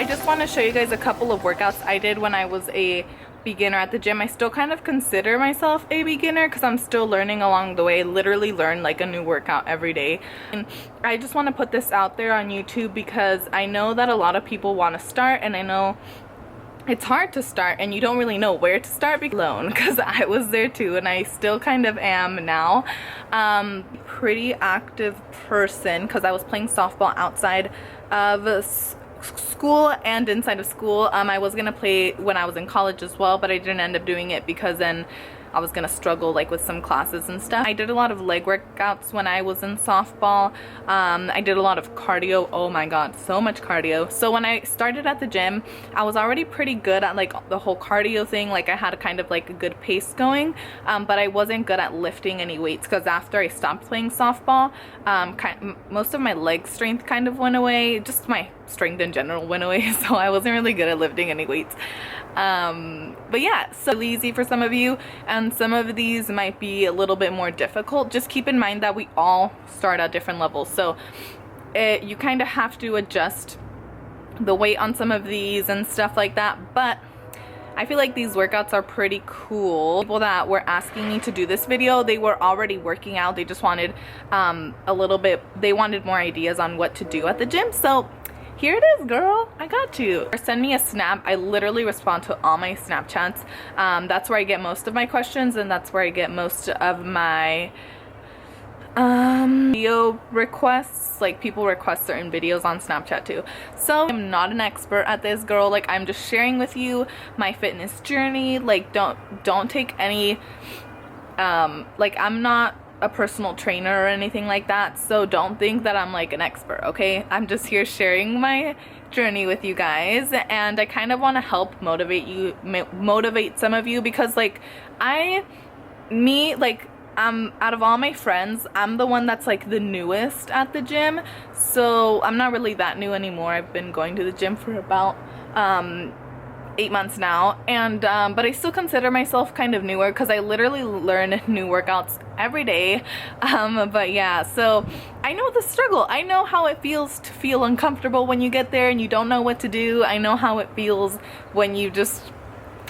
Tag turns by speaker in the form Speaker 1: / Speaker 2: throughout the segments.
Speaker 1: just want to show you guys a couple of workouts I did when I was a beginner at the gym. I still kind of consider myself a beginner because I'm still learning along the way. Literally learn like a new workout every day. And I just want to put this out there on YouTube because I know that a lot of people want to start, and I know it's hard to start and you don't really know where to start alone, because I was there too and I still kind of am now. Pretty active person because I was playing softball outside of school and inside of school. I was gonna play when I was in college as well, but I didn't end up doing it because then I was gonna struggle like with some classes and stuff. I did a lot of leg workouts when I was in softball. I did a lot of cardio. Oh my god, so much cardio. So when I started at the gym, I was already pretty good at like the whole cardio thing. Like I had kind of like a good pace going, but I wasn't good at lifting any weights because after I stopped playing softball, most of my leg strength kind of went away. Just my strength in general went away, so I wasn't really good at lifting any weights. But yeah, so really easy for some of you, and some of these might be a little bit more difficult. Just keep in mind that we all start at different levels, so you kind of have to adjust the weight on some of these and stuff like that. But I feel like these workouts are pretty cool. People that were asking me to do this video, they were already working out. They just wanted they wanted more ideas on what to do at the gym. So here it is, girl. I got you. Or send me a snap. I literally respond to all my Snapchats. That's where I get most of my questions, and that's where I get most of my video requests. Like people request certain videos on Snapchat too. So I'm not an expert at this, girl. Like I'm just sharing with you my fitness journey. Like don't take any like I'm not a personal trainer or anything like that, so don't think that I'm like an expert, okay? I'm just here sharing my journey with you guys, and I kind of want to help motivate some of you, because like out of all my friends, I'm the one that's like the newest at the gym. So I'm not really that new anymore. I've been going to the gym for about 8 months now, and but I still consider myself kind of newer because I literally learn new workouts every day. But yeah, so I know the struggle. I know how it feels to feel uncomfortable when you get there and you don't know what to do. I know how it feels when you just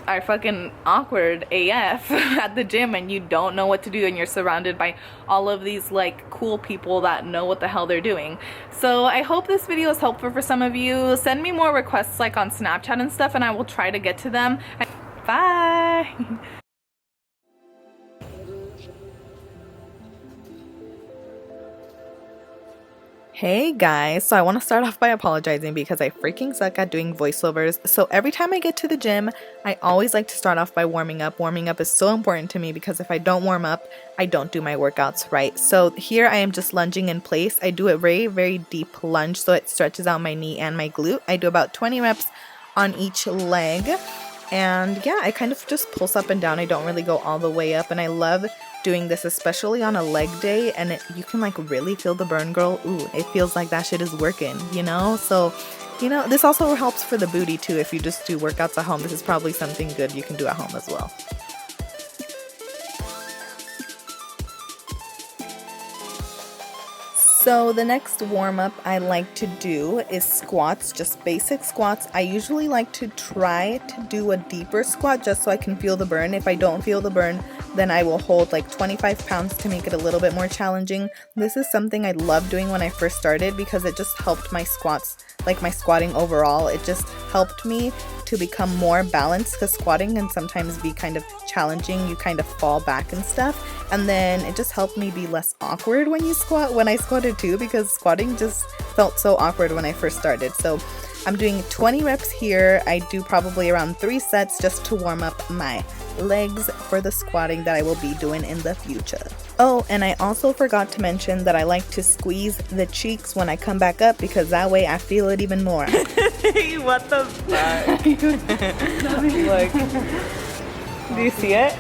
Speaker 1: are fucking awkward AF at the gym and you don't know what to do, and you're surrounded by all of these like cool people that know what the hell they're doing. So I hope this video is helpful for some of you. Send me more requests like on Snapchat and stuff, and I will try to get to them. Bye. Hey guys, so I want to start off by apologizing because I freaking suck at doing voiceovers. So every time I get to the gym, I always like to start off by warming up. Warming up is so important to me because if I don't warm up, I don't do my workouts right. So here I am just lunging in place. I do a very, very deep lunge so it stretches out my knee and my glute. I do about 20 reps on each leg. And yeah, I kind of just pulse up and down. I don't really go all the way up, and I love doing this especially on a leg day, and you can like really feel the burn, girl. Ooh, it feels like that shit is working, you know? So, you know, this also helps for the booty too. If you just do workouts at home, this is probably something good you can do at home as well. So the next warm-up I like to do is squats, just basic squats. I usually like to try to do a deeper squat just so I can feel the burn. If I don't feel the burn, then I will hold like 25 pounds to make it a little bit more challenging. This is something I loved doing when I first started because it just helped my squats, like my squatting overall. It just helped me to become more balanced, because squatting can sometimes be kind of challenging. You kind of fall back and stuff. And then it just helped me be less awkward when I squatted too, because squatting just felt so awkward when I first started. So I'm doing 20 reps here. I do probably around 3 sets just to warm up my legs for the squatting that I will be doing in the future. Oh, and I also forgot to mention that I like to squeeze the cheeks when I come back up, because that way I feel it even more. What the fuck? Look. Do you see it?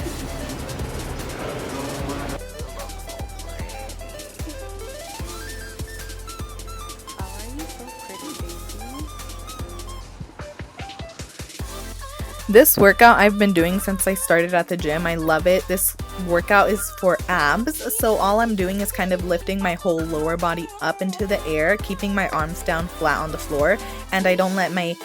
Speaker 1: This workout I've been doing since I started at the gym. I love it. This workout is for abs, so all I'm doing is kind of lifting my whole lower body up into the air, keeping my arms down flat on the floor, and I don't let my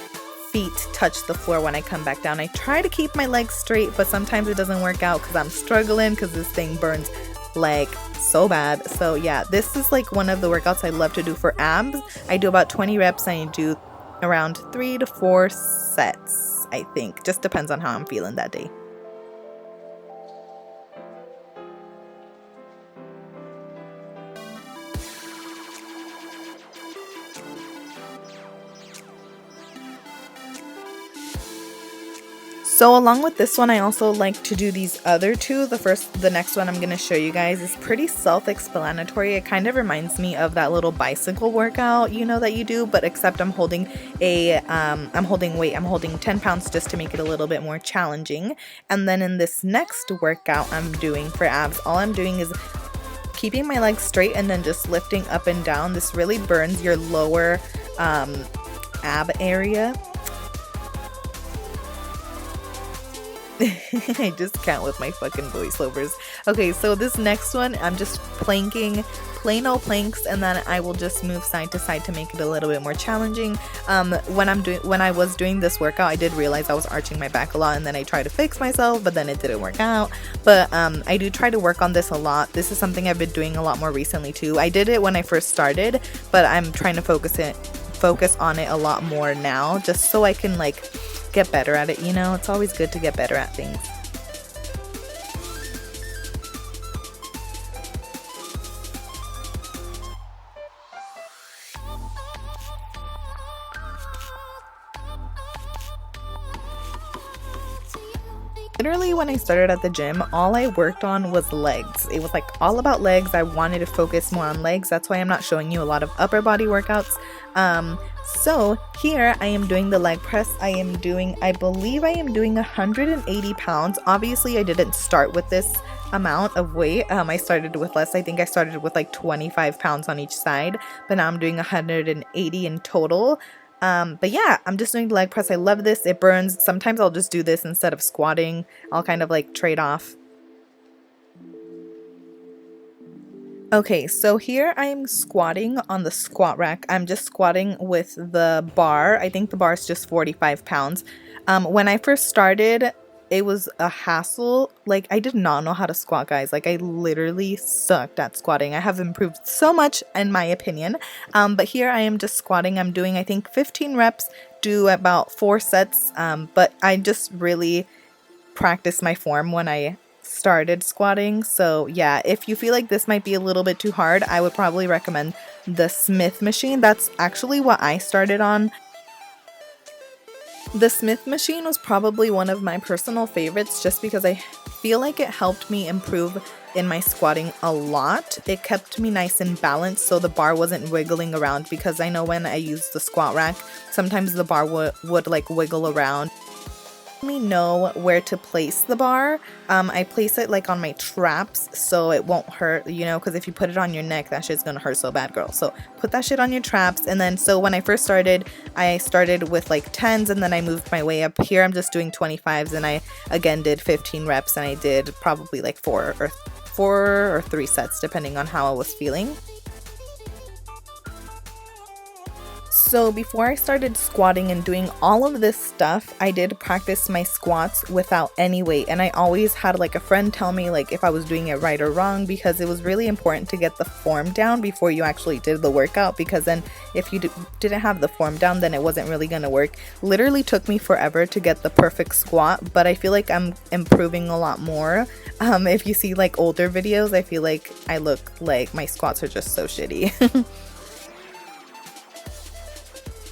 Speaker 1: feet touch the floor when I come back down. I try to keep my legs straight, but sometimes it doesn't work out because I'm struggling because this thing burns like so bad. So yeah, this is like one of the workouts I love to do for abs. I do about 20 reps and I do around 3 to 4 sets, I think. Just depends on how I'm feeling that day. So along with this one, I also like to do these other two. The next one I'm going to show you guys is pretty self-explanatory. It kind of reminds me of that little bicycle workout, you know, that you do, but except I'm holding weight. I'm holding 10 pounds just to make it a little bit more challenging. And then in this next workout I'm doing for abs, all I'm doing is keeping my legs straight and then just lifting up and down. This really burns your lower ab area. I just can't with my fucking voiceovers. Okay, so this next one, I'm just planking, plain old planks, and then I will just move side to side to make it a little bit more challenging. When I was doing this workout, I did realize I was arching my back a lot, and then I tried to fix myself, but then it didn't work out. But I do try to work on this a lot. This is something I've been doing a lot more recently too. I did it when I first started, but I'm trying to focus on it a lot more now, just so I can like get better at it, you know? It's always good to get better at things. Literally, when I started at the gym, all I worked on was legs. It was like all about legs. I wanted to focus more on legs. That's why I'm not showing you a lot of upper body workouts. So here I am doing the leg press. I believe I am doing 180 pounds. Obviously, I didn't start with this amount of weight. I started with less. I think I started with like 25 pounds on each side, but now I'm doing 180 in total. But yeah, I'm just doing the leg press. I love this. It burns. Sometimes I'll just do this instead of squatting. I'll kind of like trade off. Okay, so here I'm squatting on the squat rack. I'm just squatting with the bar. I think the bar is just 45 pounds. When I first started, it was a hassle. Like, I did not know how to squat, guys. Like, I literally sucked at squatting. I have improved so much in my opinion. But here I am just squatting. I'm doing, I think, 15 reps, do about 4 sets. But I just really practiced my form when I started squatting. So yeah, if you feel like this might be a little bit too hard, I would probably recommend the Smith machine. That's actually what I started on. The Smith machine was probably one of my personal favorites just because I feel like it helped me improve in my squatting a lot. It kept me nice and balanced so the bar wasn't wiggling around, because I know when I use the squat rack, sometimes the bar would like wiggle around. Me know where to place the bar. I place it like on my traps so it won't hurt, you know, because if you put it on your neck, that shit's gonna hurt so bad, girl. So put that shit on your traps. And then so when I first started, I started with like 10s and then I moved my way up. Here I'm just doing 25s, and I again did 15 reps, and I did probably like 4 or 3 sets depending on how I was feeling. So before I started squatting and doing all of this stuff, I did practice my squats without any weight, and I always had like a friend tell me like if I was doing it right or wrong, because it was really important to get the form down before you actually did the workout, because then if you didn't have the form down, then it wasn't really gonna work. Literally took me forever to get the perfect squat, but I feel like I'm improving a lot more. If you see like older videos, I feel like I look like my squats are just so shitty.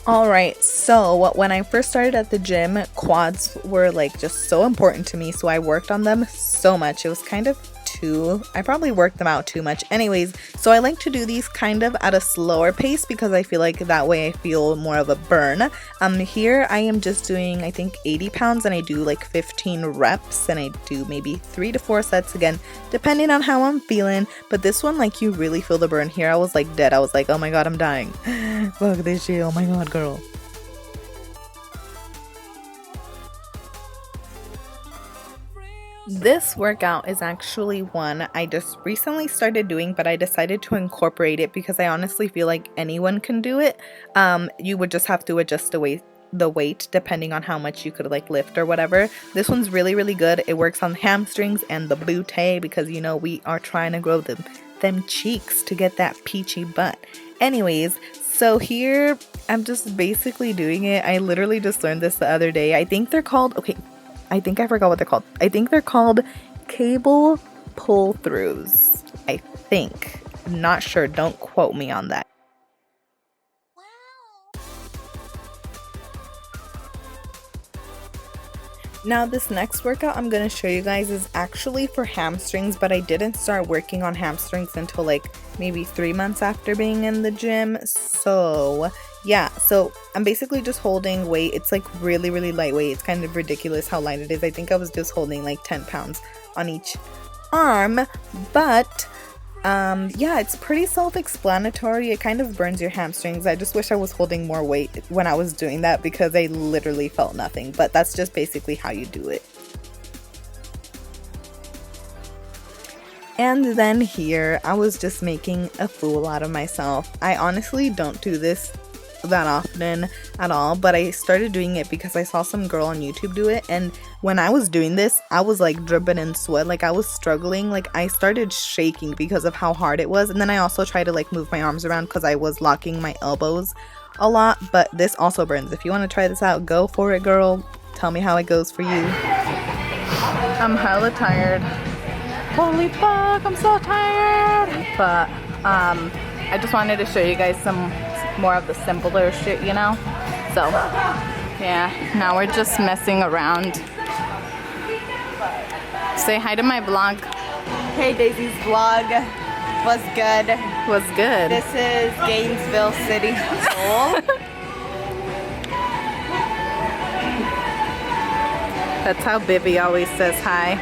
Speaker 1: Alright, so when I first started at the gym, quads were like just so important to me, so I worked on them so much. It was kind of I probably worked them out too much. Anyways, so I like to do these kind of at a slower pace because I feel like that way I feel more of a burn. Here I am just doing, I think, 80 pounds, and I do like 15 reps, and I do maybe 3 to 4 sets again, depending on how I'm feeling. But this one, like, you really feel the burn. Here I was like dead. I was like, oh my god, I'm dying. Fuck this shit. Oh my god, girl. This workout is actually one I just recently started doing, but I decided to incorporate it because I honestly feel like anyone can do it. You would just have to adjust the way the weight depending on how much you could like lift or whatever. This one's really, really good. It works on the hamstrings and the booty because, you know, we are trying to grow them cheeks to get that peachy butt. Anyways, so here I'm just basically doing it. I literally just learned this the other day. I think they're called, okay, I think I forgot what they're called. I think they're called cable pull throughs. I think. I'm not sure. Don't quote me on that. Now this next workout I'm going to show you guys is actually for hamstrings, but I didn't start working on hamstrings until like maybe 3 months after being in the gym. So yeah, so I'm basically just holding weight. It's like really, really lightweight. It's kind of ridiculous how light it is. I think I was just holding like 10 pounds on each arm, but yeah, it's pretty self-explanatory. It kind of burns your hamstrings. I just wish I was holding more weight when I was doing that because I literally felt nothing, but that's just basically how you do it. And then here, I was just making a fool out of myself. I honestly don't do this that often at all, but I started doing it because I saw some girl on YouTube do it, and when I was doing this I was like dripping in sweat, like I was struggling, like I started shaking because of how hard it was. And then I also tried to like move my arms around because I was locking my elbows a lot, but this also burns. If you want to try this out, go for it, girl. Tell me how it goes for you. I'm hella tired. Holy fuck, I'm so tired. But I just wanted to show you guys some more of the simpler shit, you know. So yeah, now we're just messing around. Say hi to my vlog.
Speaker 2: Hey, Daisy's vlog. Was good.
Speaker 1: Was good.
Speaker 2: This is Gainesville City Hall.
Speaker 1: That's how Bibby always says hi.